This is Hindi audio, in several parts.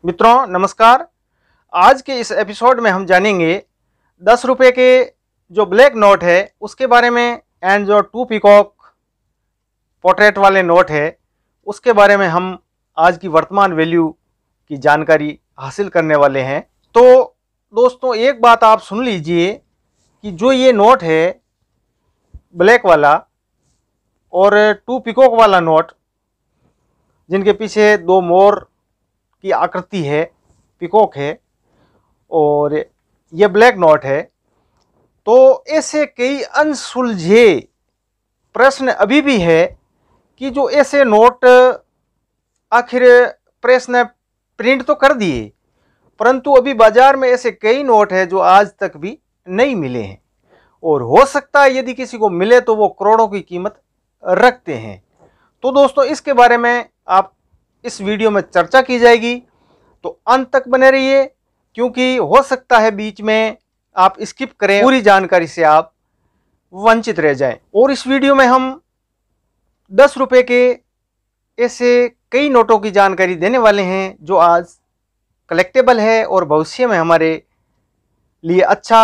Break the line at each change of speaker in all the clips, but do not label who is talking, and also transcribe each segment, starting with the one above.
मित्रों नमस्कार। आज के इस एपिसोड में हम जानेंगे 10 रुपये के जो ब्लैक नोट है उसके बारे में, एंड जो 2 पीकॉक पोर्ट्रेट वाले नोट है उसके बारे में हम आज की वर्तमान वैल्यू की जानकारी हासिल करने वाले हैं। तो दोस्तों एक बात आप सुन लीजिए कि जो ये नोट है ब्लैक वाला और 2 पीकॉक वाला नोट, जिनके पीछे 2 मोर की आकृति है, पीकॉक है और ये ब्लैक नोट है, तो ऐसे कई अनसुलझे प्रश्न अभी भी है कि जो ऐसे नोट आखिर प्रेस ने प्रिंट तो कर दिए, परंतु अभी बाजार में ऐसे कई नोट हैं जो आज तक भी नहीं मिले हैं, और हो सकता है यदि किसी को मिले तो वो करोड़ों की कीमत रखते हैं। तो दोस्तों इसके बारे में आप इस वीडियो में चर्चा की जाएगी, तो अंत तक बने रहिए, क्योंकि हो सकता है बीच में आप स्किप करें, पूरी जानकारी से आप वंचित रह जाएं। और इस वीडियो में हम 10 रुपये के ऐसे कई नोटों की जानकारी देने वाले हैं जो आज कलेक्टेबल है और भविष्य में हमारे लिए अच्छा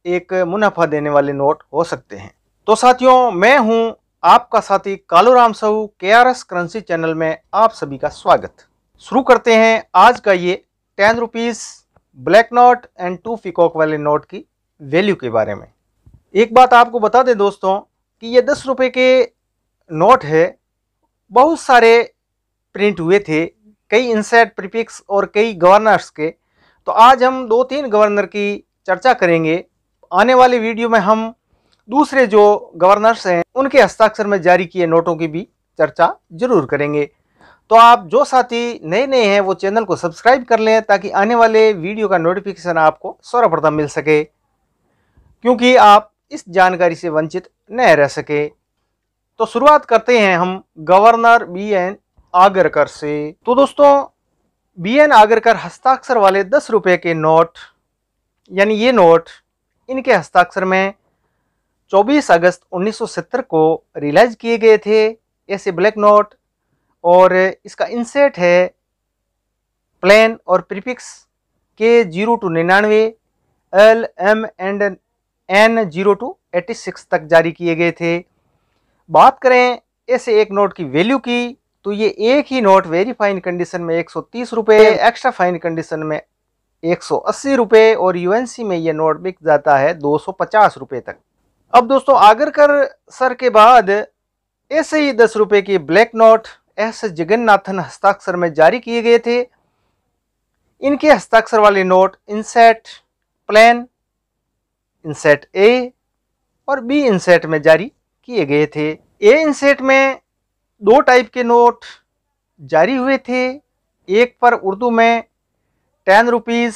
एक मुनाफा देने वाले नोट हो सकते हैं। तो साथियों, मैं हूं आपका साथी Kaluram Sahu, KRS currency channel में आप सभी का स्वागत। शुरू करते हैं आज का ये 10 rupees black note and 2 peacock वाले नोट की वैल्यू के बारे में। एक बात आपको बता दें दोस्तों कि ये 10 रुपये के नोट है, बहुत सारे प्रिंट हुए थे, कई इंसेट, प्रीफिक्स और कई गवर्नर्स के। तो आज हम 2-3 गवर्नर की चर्चा करेंगे। आने वाली वीडियो में हम दूसरे जो गवर्नर्स हैं उनके हस्ताक्षर में जारी किए नोटों की भी चर्चा जरूर करेंगे। तो आप जो साथी नए हैं वो चैनल को सब्सक्राइब कर लें ताकि आने वाले वीडियो का नोटिफिकेशन आपको सर्वप्रथम मिल सके, क्योंकि आप इस जानकारी से वंचित न रह सके। तो शुरुआत करते हैं हम गवर्नर BN आगरकर से। तो दोस्तों BN आगरकर हस्ताक्षर वाले 10 रुपये के नोट, यानी ये नोट, इनके हस्ताक्षर में 24 अगस्त 1970 को रिलीज किए गए थे ऐसे ब्लैक नोट, और इसका इंसेट है प्लेन और prefix K0 to 99, L, M and N 0 to 86 तक जारी किए गए थे। बात करें ऐसे एक नोट की वैल्यू की, तो ये एक ही नोट वेरी फाइन कंडीशन में 130 रुपये, एक्स्ट्रा फाइन कंडीशन में 180 रुपये, और UNC में ये नोट बिक जाता है 250 रुपये तक। अब दोस्तों आगरकर सर के बाद ऐसे ही 10 रुपये की ब्लैक नोट S जगन्नाथन हस्ताक्षर में जारी किए गए थे। इनके हस्ताक्षर वाले नोट इंसेट प्लेन, इंसेट A और B इंसेट में जारी किए गए थे। A इंसेट में 2 टाइप के नोट जारी हुए थे। एक पर उर्दू में 10 रुपीज़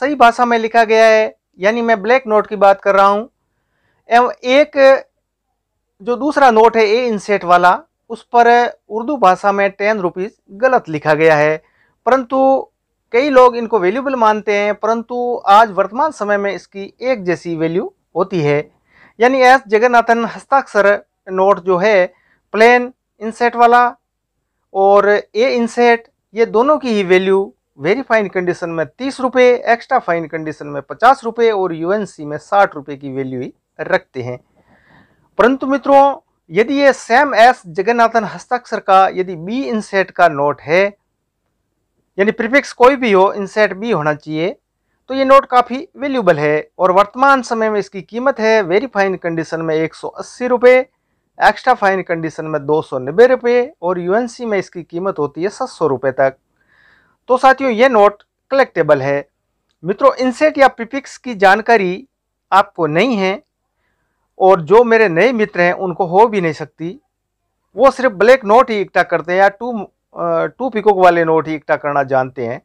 सही भाषा में लिखा गया है, यानी मैं ब्लैक नोट की बात कर रहा हूँ, एवं एक जो दूसरा नोट है A इंसेट वाला, उस पर उर्दू भाषा में 10 रुपीज़ गलत लिखा गया है। परंतु कई लोग इनको वैल्यूबल मानते हैं, परंतु आज वर्तमान समय में इसकी एक जैसी वैल्यू होती है। यानी S जगन्नाथन हस्ताक्षर नोट जो है प्लेन इंसेट वाला और A इंसेट, ये दोनों की ही वैल्यू वेरी फाइन कंडीशन में 30 रुपये, एक्स्ट्रा फाइन कंडीशन में 50 रुपये और UNC में 60 रुपये की वैल्यू ही रखते हैं। परंतु मित्रों यदि ये सेम S जगन्नाथन हस्ताक्षर का यदि B इंसेट का नोट है, यानी प्रीफिक्स कोई भी हो, इंसेट B होना चाहिए, तो ये नोट काफ़ी वैल्यूबल है, और वर्तमान समय में इसकी कीमत है वेरी फाइन कंडीशन में 180 रुपये, एक्स्ट्रा फाइन कंडीशन में 290 रुपये, और UNC में इसकी कीमत होती है 700 रुपये तक। तो साथियों ये नोट कलेक्टेबल है। मित्रों इंसेट या प्रीफिक्स की जानकारी आपको नहीं है, और जो मेरे नए मित्र हैं उनको हो भी नहीं सकती, वो सिर्फ ब्लैक नोट ही इकट्ठा करते हैं या 2 पीकॉक वाले नोट ही इकट्ठा करना जानते हैं।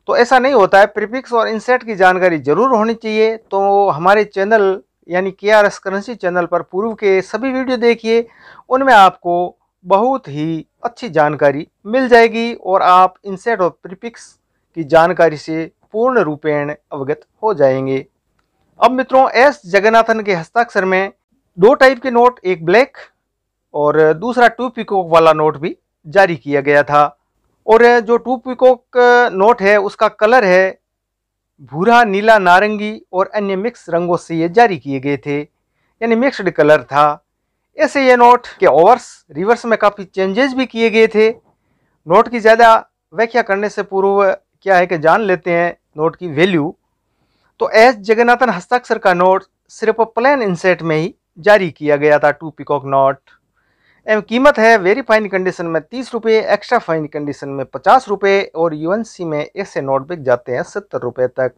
तो ऐसा नहीं होता है, प्रीफिक्स और इंसेट की जानकारी जरूर होनी चाहिए। तो हमारे चैनल यानी KRS करेंसी चैनल पर पूर्व के सभी वीडियो देखिए, उनमें आपको बहुत ही अच्छी जानकारी मिल जाएगी और आप इंसेट और प्रीफिक्स की जानकारी से पूर्ण रूपेण अवगत हो जाएंगे। अब मित्रों S जगन्नाथन के हस्ताक्षर में 2 टाइप के नोट, एक ब्लैक और दूसरा 2 पीकॉक वाला नोट भी जारी किया गया था। और जो 2 पीकॉक नोट है उसका कलर है भूरा, नीला, नारंगी और अन्य मिक्स रंगों से ये जारी किए गए थे, यानी मिक्स्ड कलर था। ऐसे ये नोट के ओवर्स रिवर्स में काफ़ी चेंजेस भी किए गए थे। नोट की ज़्यादा व्याख्या करने से पूर्व क्या है कि जान लेते हैं नोट की वैल्यू। तो एस जगन्नाथन हस्ताक्षर का नोट सिर्फ प्लेन इंसेट में ही जारी किया गया था 2 पीकॉक नोट। एवं कीमत है वेरी फाइन कंडीशन में 30 रुपये, एक्स्ट्रा फाइन कंडीशन में 50 रुपये और यूएनसी में ऐसे नोट बिक जाते हैं 70 रुपये तक।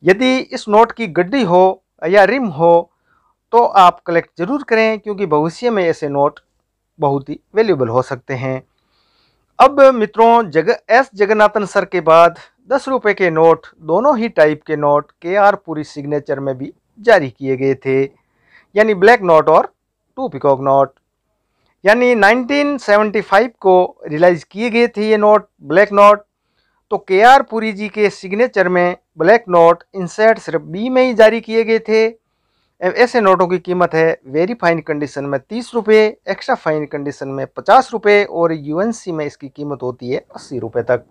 यदि इस नोट की गड्डी हो या रिम हो तो आप कलेक्ट जरूर करें, क्योंकि भविष्य में ऐसे नोट बहुत ही वैल्यूएबल हो सकते हैं। अब मित्रों, एस जगन्नाथन सर के बाद 10 रुपये के नोट, दोनों ही टाइप के नोट KR पुरी सिग्नेचर में भी जारी किए गए थे, यानी ब्लैक नोट और 2 पीकॉक नोट। यानी 1975 को रिलीज किए गए थे ये नोट, ब्लैक नोट। तो KR पुरी जी के सिग्नेचर में ब्लैक नोट इंसर्ट सिर्फ B में ही जारी किए गए थे। ऐसे नोटों की कीमत है वेरी फाइन कंडीशन में 30 रुपये, एक्स्ट्रा फाइन कंडीशन में 50 रुपये और यूएनसी में इसकी कीमत होती है 80 रुपये तक।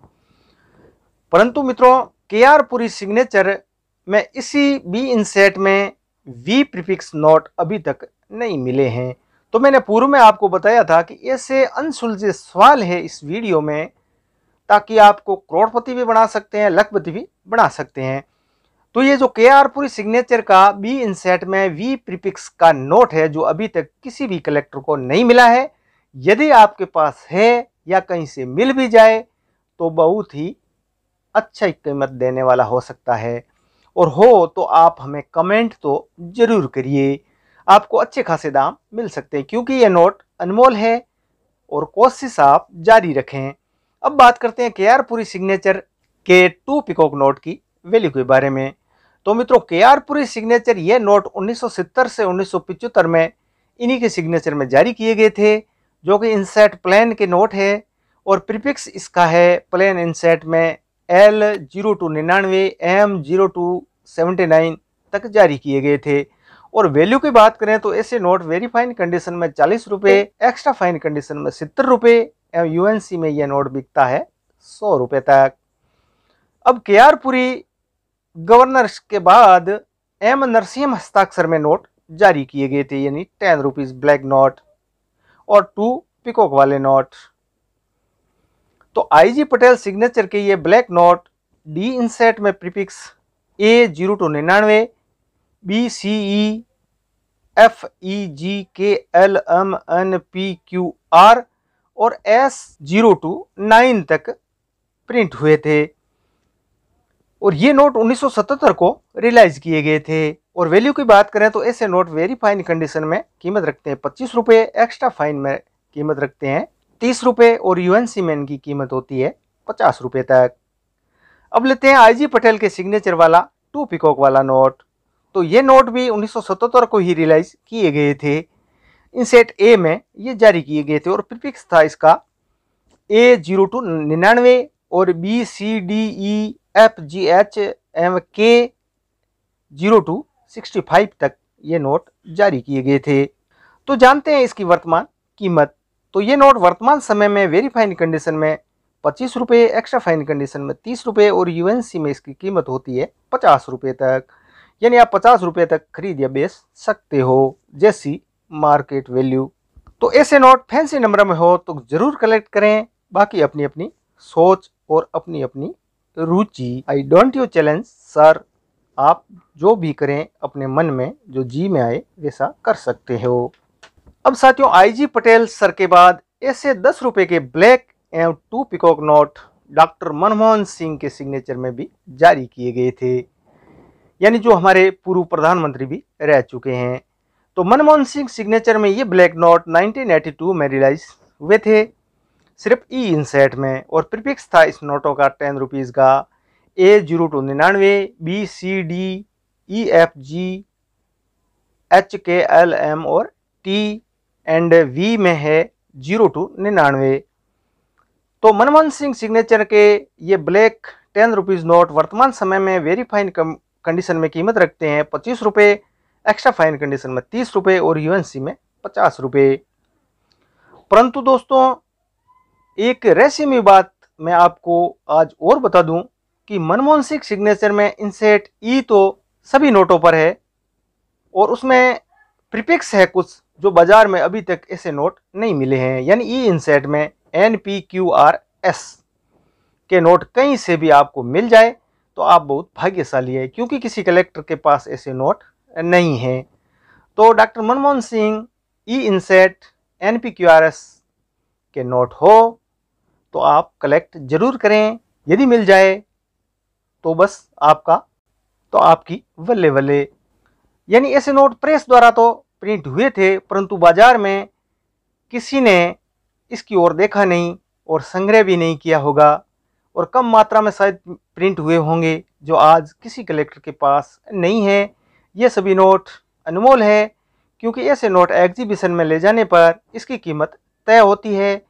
परंतु मित्रों, KR पुरी सिग्नेचर में इसी B इंसेट में V प्रीफिक्स नोट अभी तक नहीं मिले हैं। तो मैंने पूर्व में आपको बताया था कि ऐसे अनसुलझे सवाल है इस वीडियो में, ताकि आपको करोड़पति भी बना सकते हैं, लखपति भी बना सकते हैं। तो ये जो KR पुरी सिग्नेचर का B इंसेट में V प्रीफिक्स का नोट है, जो अभी तक किसी भी कलेक्टर को नहीं मिला है, यदि आपके पास है या कहीं से मिल भी जाए तो बहुत ही अच्छा कीमत देने वाला हो सकता है। और हो तो आप हमें कमेंट तो जरूर करिए, आपको अच्छे खासे दाम मिल सकते हैं, क्योंकि ये नोट अनमोल है और कोशिश आप जारी रखें। अब बात करते हैं KR पुरी सिग्नेचर के 2 पीकॉक नोट की वैल्यू के बारे में। तो मित्रों, KR पुरी सिग्नेचर ये नोट 1970 से 1975 में इन्हीं के सिग्नेचर में जारी किए गए थे, जो कि इंसेट प्लेन के नोट है और प्रीफिक्स इसका है प्लेन इंसेट में L0299 M0279 तक जारी किए गए थे। और वैल्यू की बात करें तो ऐसे नोट वेरी फाइन कंडीशन में 40 रुपये, एक्स्ट्रा फाइन कंडीशन में 70 रुपये एवं यूएनसी में यह नोट बिकता है 100 रुपये तक। अब KR पुरी गवर्नर के बाद M नरसिंह हस्ताक्षर में नोट जारी किए गए थे, यानी 10 रुपीज ब्लैक नोट और 2 पीकॉक वाले नोट। तो IG पटेल सिग्नेचर के ये ब्लैक नोट D इंसेट में प्रीफिक्स A0299 BCE FEGKLMNPQR और S029 तक प्रिंट हुए थे। और ये नोट 1977 को रिलीज किए गए थे। और वैल्यू की बात करें तो ऐसे नोट वेरी फाइन कंडीशन में कीमत रखते हैं 25 रुपये, एक्स्ट्रा फाइन में कीमत रखते हैं 30 रुपये और यूएनसी में इनकी कीमत होती है 50 रुपये तक। अब लेते हैं IG पटेल के सिग्नेचर वाला 2 पीकॉक वाला नोट। तो ये नोट भी 1977 को ही रिलीज किए गए थे, इंसेट A में ये जारी किए गए थे और प्रीफिक्स था इसका A0299 और BCDEFGHMK0265 तक ये नोट जारी किए गए थे। तो जानते हैं इसकी वर्तमान कीमत। तो ये नोट वर्तमान समय में वेरी फाइन कंडीशन में 25 रुपये, एक्स्ट्रा फाइन कंडीशन में 30 रुपये और यूएनसी में इसकी कीमत होती है 50 रुपये तक। यानी आप 50 रुपये तक खरीद या बेच सकते हो, जैसी मार्केट वैल्यू। तो ऐसे नोट फैंसी नंबर में हो तो जरूर कलेक्ट करें। बाकी अपनी अपनी सोच और अपनी अपनी रुचि। I don't you challenge sir, आप जो भी करें अपने मन में जो जी में आए वैसा कर सकते हो। अब साथियों, IG पटेल सर के बाद ऐसे 10 रुपये के ब्लैक एवं 2 peacock note doctor Manmohan Singh के सिग्नेचर में भी जारी किए गए थे, यानी जो हमारे पूर्व प्रधानमंत्री भी रह चुके हैं। तो मनमोहन सिंह सिग्नेचर में ये ब्लैक नोट 1982 में रिलीज हुए थे, सिर्फ E इंसेट में। और प्रीफिक्स था इस नोटों का 10 रुपीज़ का A0299 BCDEFGHKLM और T एंड V में है 0299। तो मनमोहन सिंह सिग्नेचर के ये ब्लैक 10 रुपीज़ नोट वर्तमान समय में वेरी फाइन कंडीशन में कीमत रखते हैं 25 रुपये, एक्स्ट्रा फाइन कंडीशन में 30 रुपये और यूएनसी में 50 रुपये। परंतु दोस्तों, एक रहस्यमय बात मैं आपको आज और बता दूं कि मनमोहन सिंह सिग्नेचर में इंसेट ई तो सभी नोटों पर है और उसमें प्रीफिक्स है कुछ जो बाजार में अभी तक ऐसे नोट नहीं मिले हैं। यानी ई इंसेट में NPQRS के नोट कहीं से भी आपको मिल जाए तो आप बहुत भाग्यशाली है, क्योंकि किसी कलेक्टर के पास ऐसे नोट नहीं हैं। तो डॉक्टर मनमोहन सिंह ई इंसेट NPQRS के नोट हो तो आप कलेक्ट जरूर करें। यदि मिल जाए तो बस आपकी वल्ले वल्ले। यानी ऐसे नोट प्रेस द्वारा तो प्रिंट हुए थे, परंतु बाजार में किसी ने इसकी ओर देखा नहीं और संग्रह भी नहीं किया होगा और कम मात्रा में शायद प्रिंट हुए होंगे जो आज किसी कलेक्टर के पास नहीं है। ये सभी नोट अनमोल है, क्योंकि ऐसे नोट एग्जीबिशन में ले जाने पर इसकी कीमत तय होती है।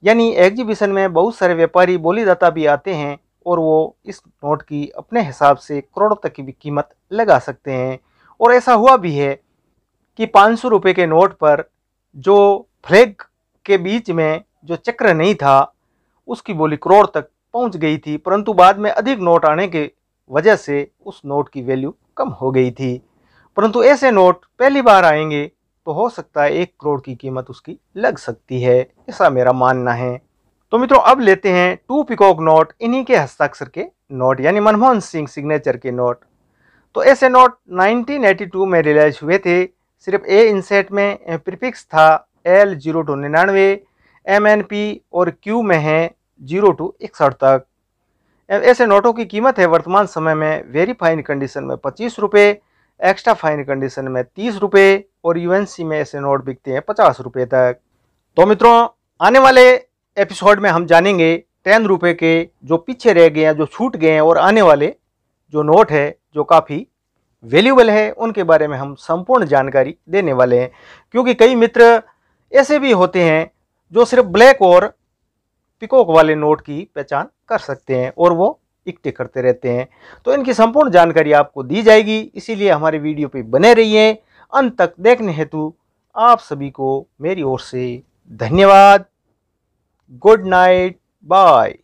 यानी एग्जीबिशन में बहुत सारे व्यापारी बोलीदाता भी आते हैं और वो इस नोट की अपने हिसाब से करोड़ों तक की भी कीमत लगा सकते हैं। और ऐसा हुआ भी है कि 500 रुपये के नोट पर जो फ्लैग के बीच में जो चक्र नहीं था उसकी बोली करोड़ तक पहुंच गई थी, परंतु बाद में अधिक नोट आने के वजह से उस नोट की वैल्यू कम हो गई थी। परंतु ऐसे नोट पहली बार आएंगे तो हो सकता है 1 करोड़ की कीमत उसकी लग सकती है, ऐसा मेरा मानना है। तो मित्रों अब लेते हैं 2 पीकॉक नोट, इन्हीं के हस्ताक्षर के नोट यानी मनमोहन सिंह सिग्नेचर के नोट। तो ऐसे नोट 1982 में रिलीज हुए थे। सिर्फ ए इंसेट में प्रीफिक्स था L0 to 99, MNP और Q में है 0 to 61 तक। ऐसे नोटों की कीमत है वर्तमान समय में वेरी फाइन कंडीशन में 25 रुपये, एक्स्ट्रा फाइन कंडीशन में 30 रुपये और UNC में ऐसे नोट बिकते हैं 50 रुपये तक। तो मित्रों आने वाले एपिसोड में हम जानेंगे 10 रुपये के जो पीछे रह गए हैं, जो छूट गए हैं, और आने वाले जो नोट है जो काफ़ी वैल्यूबल है उनके बारे में हम संपूर्ण जानकारी देने वाले हैं। क्योंकि कई मित्र ऐसे भी होते हैं जो सिर्फ ब्लैक और पिकॉक वाले नोट की पहचान कर सकते हैं और वो इकट्ठे करते रहते हैं। तो इनकी संपूर्ण जानकारी आपको दी जाएगी, इसीलिए हमारे वीडियो पे बने रहिए। अंत तक देखने हेतु आप सभी को मेरी ओर से धन्यवाद। Good night, bye.